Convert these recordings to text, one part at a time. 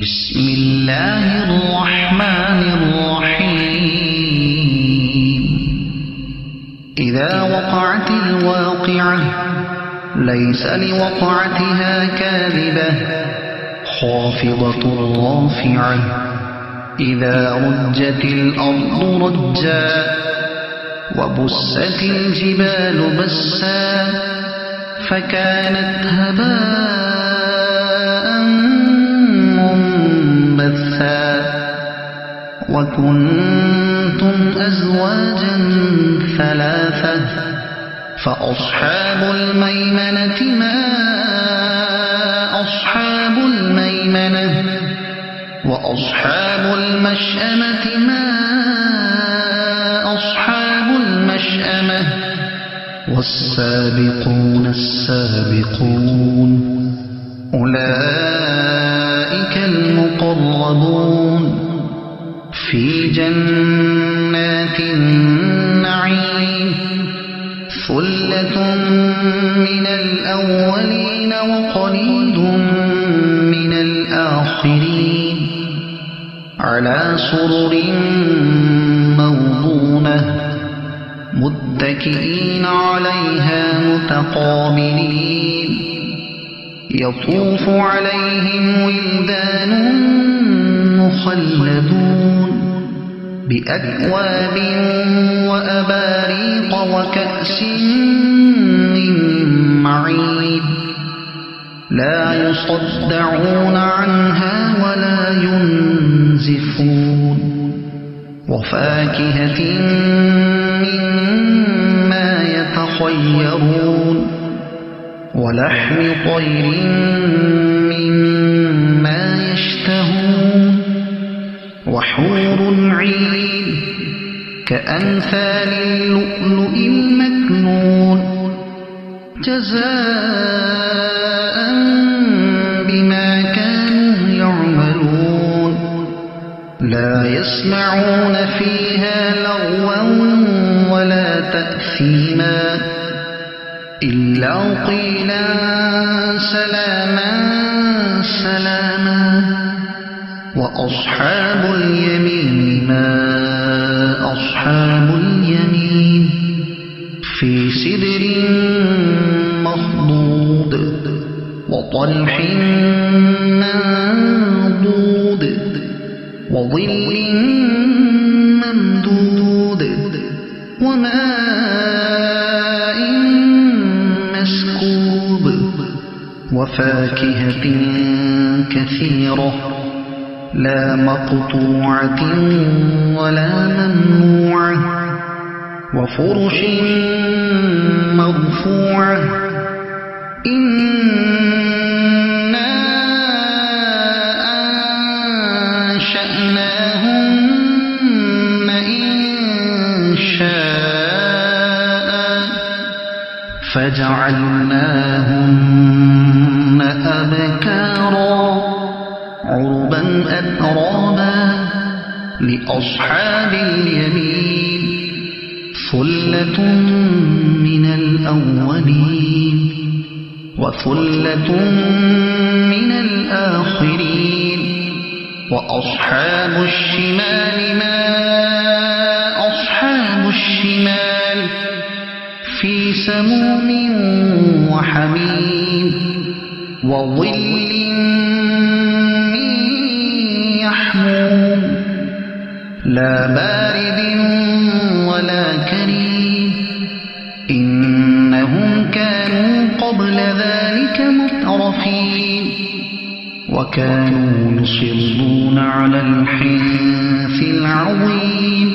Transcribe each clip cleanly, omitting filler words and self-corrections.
بسم الله الرحمن الرحيم. إذا وقعت الواقعة ليس لوقعتها كاذبة خافضة رافعة. إذا رجت الأرض رجا وبست الجبال بسا فكانت هباء منبثا وكنتم أزواجا ثلاثة فأصحاب الميمنة ما أصحاب الميمنة وأصحاب المشأمة ما أصحاب المشأمة والسابقون السابقون أولئك المقربون في جنات النعيم. ثلة من الأولين وقليل من الآخرين على سرر موضونة متكئين عليها متقابلين. يطوف عليهم ولدان مخلدون بأكواب وأباريق وكأس من معين لا يصدعون عنها ولا ينزفون. وفاكهة مما يتخيرون ولحم طير مما يشتهون وحور عين كأمثال اللؤلؤ المكنون جزاء بما كانوا يعملون. لا يسمعون فيها لغوا ولا تأثيما إلا قيلا سلاما سلاما. وأصحاب اليمين ما أصحاب اليمين في سدر مخضود وطلح منضود وظل ممدود وماء مسكوب وفاكهة كثيرة لا مقطوعة ولا ممنوعة وفرش مرفوعة. إنا أنشأناهن إنشاء فجعلناهن أبكارا عربا أترابا لأصحاب اليمين. ثلة من الأولين وثلة من الآخرين. وأصحاب الشمال ما أصحاب الشمال في سموم وحميم وظل يحموم لا بارد ولا كريم. إنهم كانوا قبل ذلك مترفين وكانوا يصرون على الحنث العظيم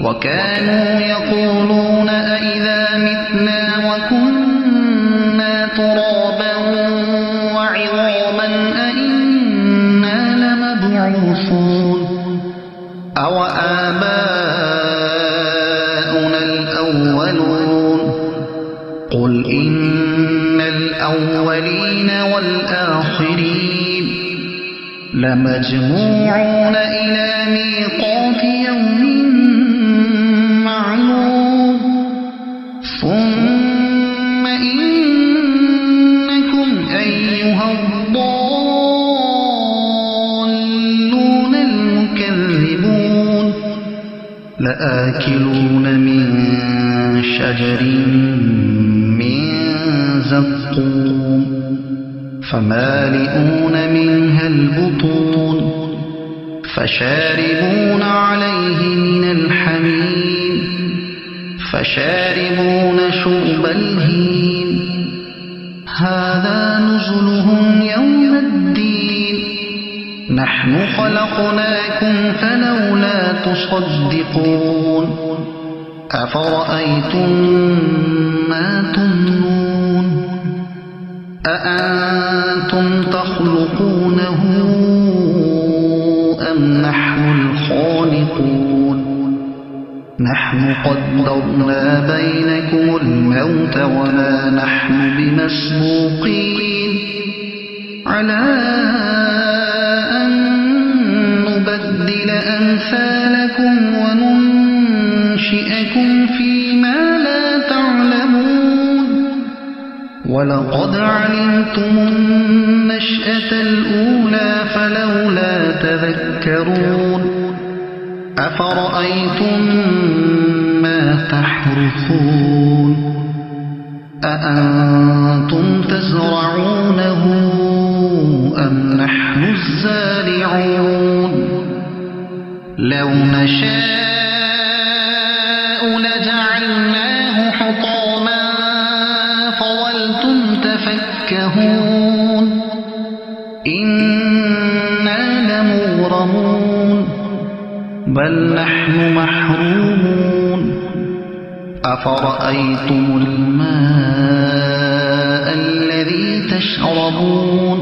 وكانوا يقولون أئذا متنا وكنا ترابا وعظاما أئنا لمبعوثون أو آباؤنا الأولون. قل إن الأولين والآخرين لمجموعون إلى ميقات يوم معلوم. ثم إنكم أيها الضالون لآكلون من شجر من زقوم فمالئون منها البطون فشاربون عليه من الحميم فشاربون شرب الهيم هذا نزلهم يوم الدين نحن خلقناكم فلولا تصدقون أفرأيتم ما تمنون أأنتم تخلقونه أم نحن الخالقون نحن قدرنا بينكم الموت وما نحن بمسبوقين على أن نبدل أمثالكم وننشئكم فيما لا تعلمون ولقد علمتم النشأة الأولى فلولا تذكرون أفرأيتم ما تحرثون أأنتم تزرعونه أم نحن الزارعون لو نشاء لجعلناه حطاما فظلتم تفكهون إنا لمغرمون بل نحن محرومون أفرأيتم الماء الذي تشربون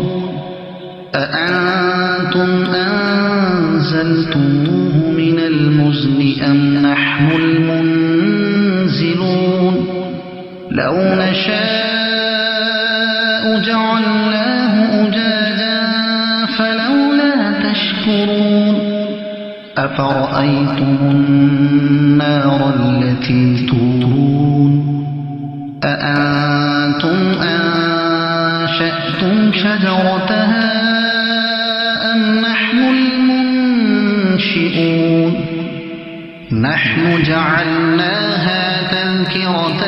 أأنتم أنزلتموه من المزن أم نحن المنزلون لو نشاء جعلناه أجاجا فلولا تشكرون أفرأيتم النار التي تورون أأنتم أنشأتم شجرتها أم نحن المنشئون نحن جعلناها تذكرة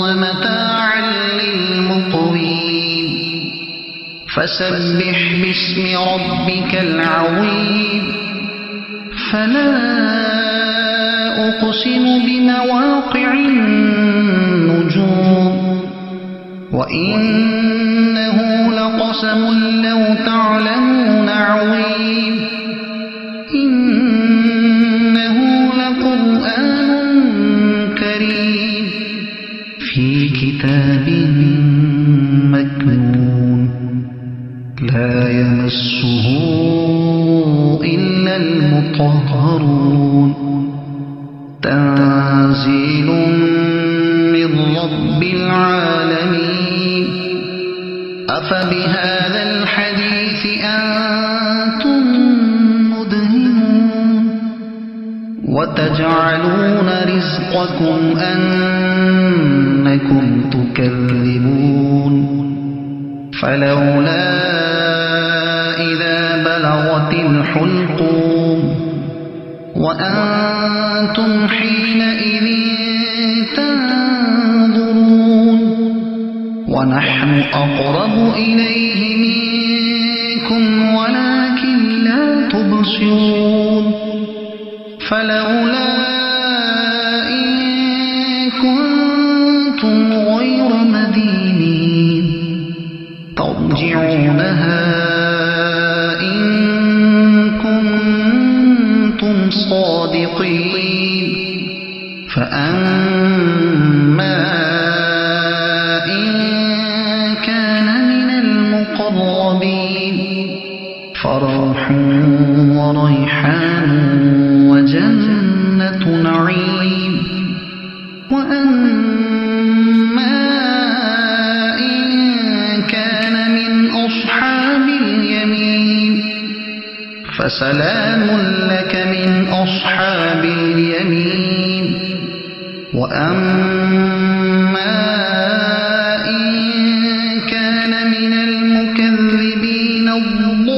ومتاعا للمقوين فسبح باسم ربك العظيم فلا أقسم بمواقع النجوم وإنه لقسم لو تعلمون عظيم إنه لقرآن كريم في كتاب مكنون لا يمسه إلا المطهرون تنزيل من رب العالمين أفبهذا الحديث أنتم مدهنون وتجعلون رزقكم أنكم تكذبون فلولا إذا بلغت الحلقوم وأنتم حينئذ تنظرون ونحن أقرب إليه منكم ولكن لا تبصرون فلولا إن كنتم غير مدينين ترجعونها إن كنتم صادقين فأما إن كان من المقربين فروح وريحان وجنة نعيم وأما إن كان من أصحاب اليمين فسلام لك من أصحاب اليمين وأما إن كان من المكذبين الضالين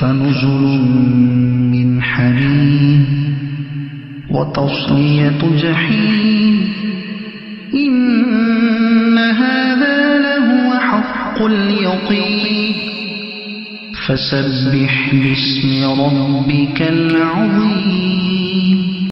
فنزل من حميم وتصلية جحيم إن هذا لهو حق اليقين فسبح باسم ربك العظيم